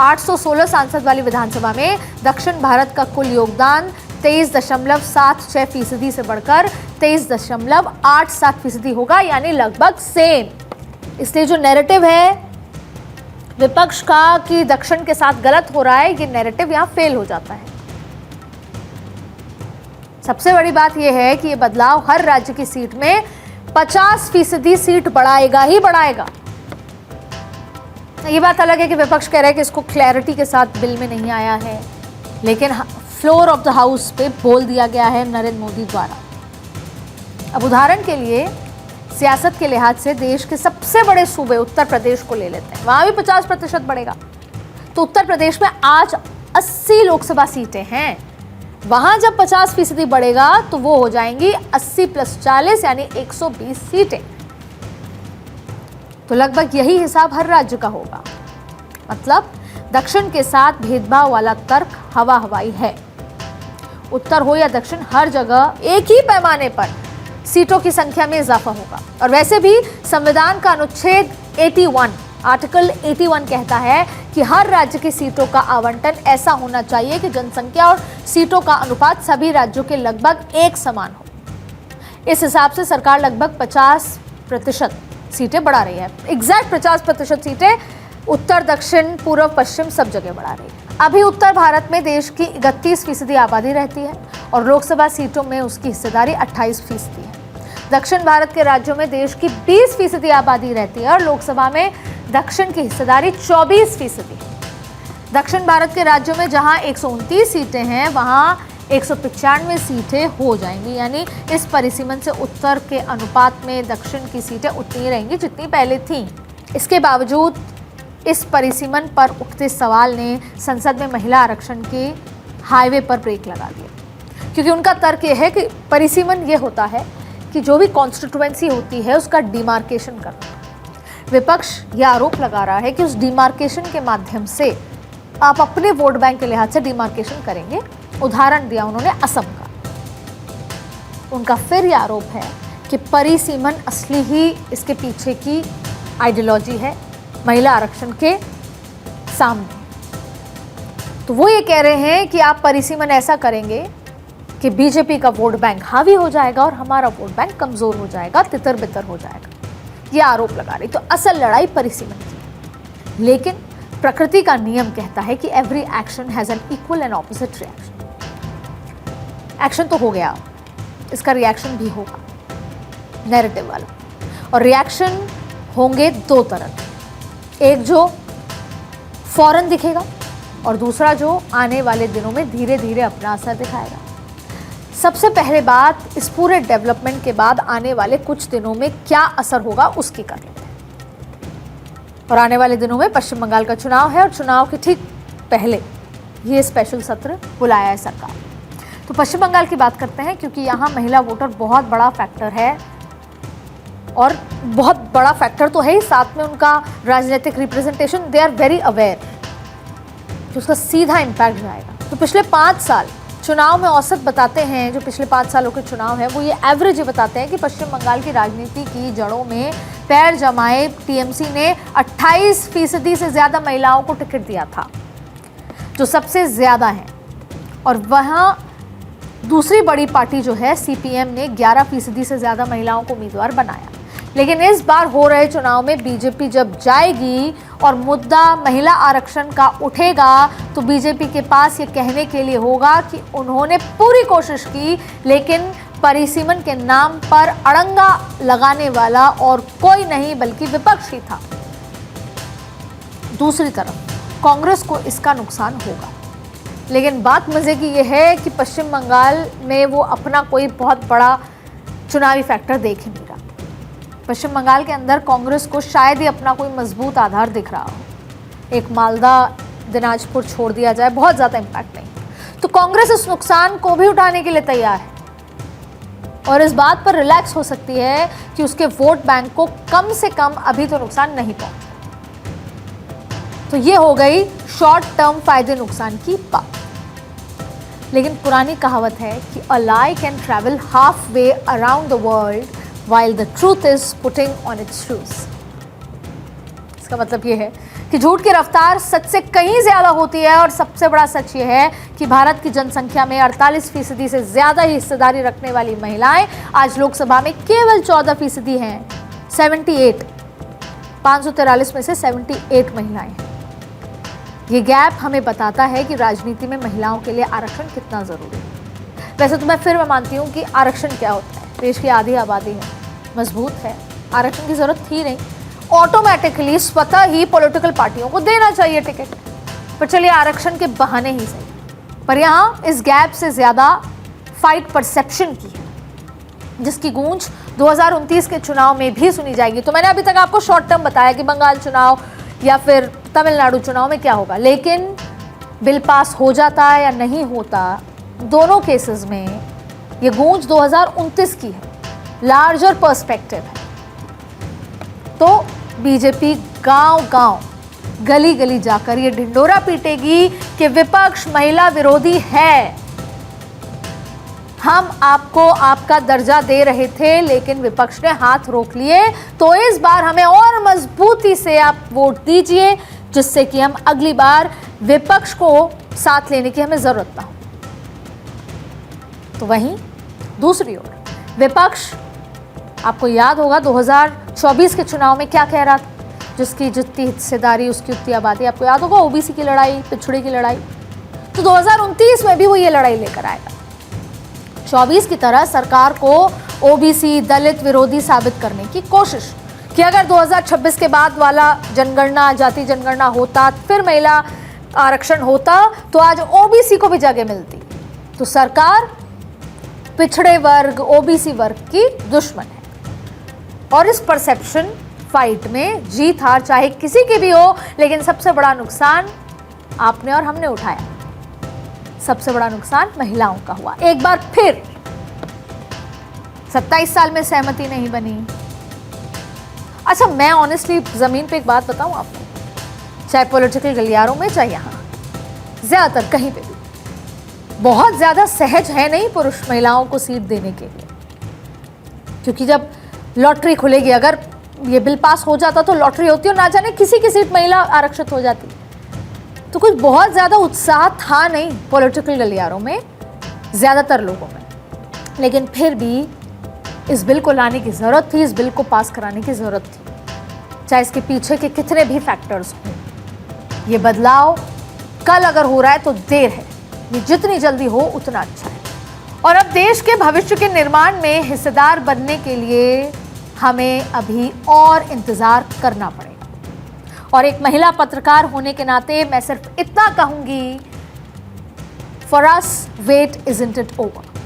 816 सांसद वाली विधानसभा में दक्षिण भारत का कुल योगदान 23.76% से बढ़कर 23.87% होगा, यानी लगभग सेम। इसलिए जो नैरेटिव है विपक्ष का कि दक्षिण के साथ गलत हो रहा है, ये नैरेटिव यहां फेल हो जाता है। सबसे बड़ी बात यह है कि ये बदलाव हर राज्य की सीट में 50% सीट बढ़ाएगा ही बढ़ाएगा। ये बात अलग है कि विपक्ष कह रहा है कि इसको क्लैरिटी के साथ बिल में नहीं आया है, लेकिन फ्लोर ऑफ द हाउस पे बोल दिया गया है नरेंद्र मोदी द्वारा। अब उदाहरण के लिए सियासत के लिहाज से देश के सबसे बड़े सूबे उत्तर प्रदेश को ले लेते हैं, वहां भी 50% बढ़ेगा। तो उत्तर प्रदेश में आज 80 लोकसभा सीटें हैं, वहां जब 50% बढ़ेगा तो वो हो जाएंगी 80 + 40 यानी 120 सीटें। तो लगभग यही हिसाब हर राज्य का होगा। मतलब दक्षिण के साथ भेदभाव वाला तर्क हवा हवाई है। उत्तर हो या दक्षिण, हर जगह एक ही पैमाने पर सीटों की संख्या में इजाफा होगा। और वैसे भी संविधान का अनुच्छेद 81 आर्टिकल 81 कहता है कि हर राज्य की सीटों का आवंटन ऐसा होना चाहिए कि जनसंख्या और सीटों का अनुपात सभी राज्यों के लगभग एक समान हो। इस हिसाब से सरकार लगभग 50% सीटें बढ़ा रही है। एग्जैक्ट 50% सीटें उत्तर, दक्षिण, पूर्व, पश्चिम सब जगह बढ़ा रही है। अभी उत्तर भारत में देश की 31% आबादी रहती है और लोकसभा सीटों में उसकी हिस्सेदारी 28% है। दक्षिण भारत के राज्यों में देश की 20% आबादी रहती है और लोकसभा में दक्षिण की हिस्सेदारी 24% है। दक्षिण भारत के राज्यों में जहां 129 सीटें हैं, वहां 195 सीटें हो जाएंगी, यानी इस परिसीमन से उत्तर के अनुपात में दक्षिण की सीटें उतनी रहेंगी जितनी पहले थीं। इसके बावजूद इस परिसीमन पर उठते सवाल ने संसद में महिला आरक्षण के हाईवे पर ब्रेक लगा दिया, क्योंकि उनका तर्क यह है कि परिसीमन ये होता है कि जो भी कॉन्स्टिट्यूएंसी होती है उसका डिमार्केशन करना। विपक्ष यह आरोप लगा रहा है कि उस डिमार्केशन के माध्यम से आप अपने वोट बैंक के लिहाज से डिमार्केशन करेंगे। उदाहरण दिया उन्होंने असम का। उनका फिर यह आरोप है कि परिसीमन असली ही इसके पीछे की आइडियोलॉजी है महिला आरक्षण के सामने। तो वो ये कह रहे हैं कि आप परिसीमन ऐसा करेंगे कि बीजेपी का वोट बैंक हावी हो जाएगा और हमारा वोट बैंक कमजोर हो जाएगा, तितर बितर हो जाएगा। ये आरोप लगा रही। तो असल लड़ाई परिसीमन की है, लेकिन प्रकृति का नियम कहता है कि every action has an equal and opposite reaction. Action तो हो गया, इसका रिएक्शन भी होगा नैरेटिव वाला। और रिएक्शन होंगे दो तरह के, एक जो फौरन दिखेगा और दूसरा जो आने वाले दिनों में धीरे धीरे अपना असर दिखाएगा। सबसे पहले बात, इस पूरे डेवलपमेंट के बाद आने वाले कुछ दिनों में क्या असर होगा उसकी कर लेते हैं। और आने वाले दिनों में पश्चिम बंगाल का चुनाव है और चुनाव के ठीक पहले ये स्पेशल सत्र बुलाया है सरकार। तो पश्चिम बंगाल की बात करते हैं, क्योंकि यहाँ महिला वोटर बहुत बड़ा फैक्टर है और बहुत बड़ा फैक्टर तो है ही, साथ में उनका राजनीतिक representation, they are very aware कि उसका सीधा इम्पैक्ट जाएगा। तो पिछले 5 साल चुनाव में औसत बताते हैं, जो पिछले 5 सालों के चुनाव है वो ये एवरेज बताते हैं कि पश्चिम बंगाल की राजनीति की जड़ों में पैर जमाए टीएमसी ने 28% से ज़्यादा महिलाओं को टिकट दिया था, जो सबसे ज़्यादा है। और वहाँ दूसरी बड़ी पार्टी जो है सीपीएम ने 11% से ज़्यादा महिलाओं को उम्मीदवार बनाया। लेकिन इस बार हो रहे चुनाव में बीजेपी जब जाएगी और मुद्दा महिला आरक्षण का उठेगा तो बीजेपी के पास ये कहने के लिए होगा कि उन्होंने पूरी कोशिश की, लेकिन परिसीमन के नाम पर अड़ंगा लगाने वाला और कोई नहीं बल्कि विपक्ष ही था। दूसरी तरफ कांग्रेस को इसका नुकसान होगा। लेकिन बात मजे की यह है कि पश्चिम बंगाल में वो अपना कोई बहुत बड़ा चुनावी फैक्टर देख ही नहीं रहा। पश्चिम बंगाल के अंदर कांग्रेस को शायद ही अपना कोई मजबूत आधार दिख रहा हो। एक मालदा, दिनाजपुर छोड़ दिया जाए, बहुत ज़्यादा इम्पैक्ट नहीं। तो कांग्रेस इस नुकसान को भी उठाने के लिए तैयार है और इस बात पर रिलैक्स हो सकती है कि उसके वोट बैंक को कम से कम अभी तो नुकसान नहीं पहुंचा। तो ये हो गई शॉर्ट टर्म फायदे नुकसान की बात। लेकिन पुरानी कहावत है कि a lie can travel half way around the world while the truth is putting on its shoes। इसका मतलब ये है कि झूठ की रफ्तार सच से कहीं ज्यादा होती है। और सबसे बड़ा सच ये है कि भारत की जनसंख्या में 48% से ज्यादा ही हिस्सेदारी रखने वाली महिलाएं आज लोकसभा में केवल 14% हैं। 78, 543 में से 78 महिलाएं हैं। ये गैप हमें बताता है कि राजनीति में महिलाओं के लिए आरक्षण कितना जरूरी है। वैसे तो मैं मानती हूँ कि आरक्षण क्या होता है। देश की आधी आबादी है, मजबूत है, आरक्षण की जरूरत थी नहीं, ऑटोमेटिकली स्वतः ही पॉलिटिकल पार्टियों को देना चाहिए टिकट। पर चलिए आरक्षण के बहाने ही सही। पर यहाँ इस गैप से ज्यादा फाइट परसेप्शन की है, जिसकी गूंज 2029 के चुनाव में भी सुनी जाएगी। तो मैंने अभी तक आपको शॉर्ट टर्म बताया कि बंगाल चुनाव या फिर तमिलनाडु चुनाव में क्या होगा, लेकिन बिल पास हो जाता है या नहीं होता, दोनों केसेस में ये गूंज 2029 की है, लार्जर पर्सपेक्टिव है। तो बीजेपी गांव-गांव, गली-गली जाकर ये ढिंडोरा पीटेगी कि विपक्ष महिला विरोधी है। हम आपको आपका दर्जा दे रहे थे, लेकिन विपक्ष ने हाथ रोक लिए। तो इस बार हमें और मजबूती से आप वोट दीजिए, जिससे कि हम अगली बार विपक्ष को साथ लेने की हमें जरूरत ना हो। तो वहीं दूसरी ओर विपक्ष, आपको याद होगा 2024 के चुनाव में क्या कह रहा था, जिसकी जितनी हिस्सेदारी उसकी उतनी आबादी। आपको याद होगा ओबीसी की लड़ाई, पिछड़े की लड़ाई। तो 2029 में भी वो ये लड़ाई लेकर आएगा। 24 की तरह सरकार को ओबीसी दलित विरोधी साबित करने की कोशिश कि अगर 2026 के बाद वाला जनगणना, जाति जनगणना होता, फिर महिला आरक्षण होता, तो आज ओबीसी को भी जगह मिलती। तो सरकार पिछड़े वर्ग, ओबीसी वर्ग की दुश्मन है। और इस परसेप्शन फाइट में जीत हार चाहे किसी की भी हो, लेकिन सबसे बड़ा नुकसान आपने और हमने उठाया। सबसे बड़ा नुकसान महिलाओं का हुआ। एक बार फिर 27 साल में सहमति नहीं बनी। अच्छा, मैं ऑनेस्टली जमीन पे एक बात बताऊं आपको, चाहे पॉलिटिकल गलियारों में, चाहे यहां, ज्यादातर कहीं पे भी बहुत ज्यादा सहज है नहीं पुरुष महिलाओं को सीट देने के लिए। क्योंकि जब लॉटरी खुलेगी, अगर ये बिल पास हो जाता तो लॉटरी होती और ना जाने किसी की सीट महिला आरक्षित हो जाती। तो कुछ बहुत ज्यादा उत्साह था नहीं पॉलिटिकल गलियारों में, ज्यादातर लोगों में। लेकिन फिर भी इस बिल को लाने की जरूरत थी, इस बिल को पास कराने की जरूरत थी, चाहे इसके पीछे के कितने भी फैक्टर्स हों। ये बदलाव कल अगर हो रहा है तो देर है, ये जितनी जल्दी हो उतना अच्छा है। और अब देश के भविष्य के निर्माण में हिस्सेदार बनने के लिए हमें अभी और इंतजार करना पड़ेगा। और एक महिला पत्रकार होने के नाते मैं सिर्फ इतना कहूंगी, for us wait isn't it over.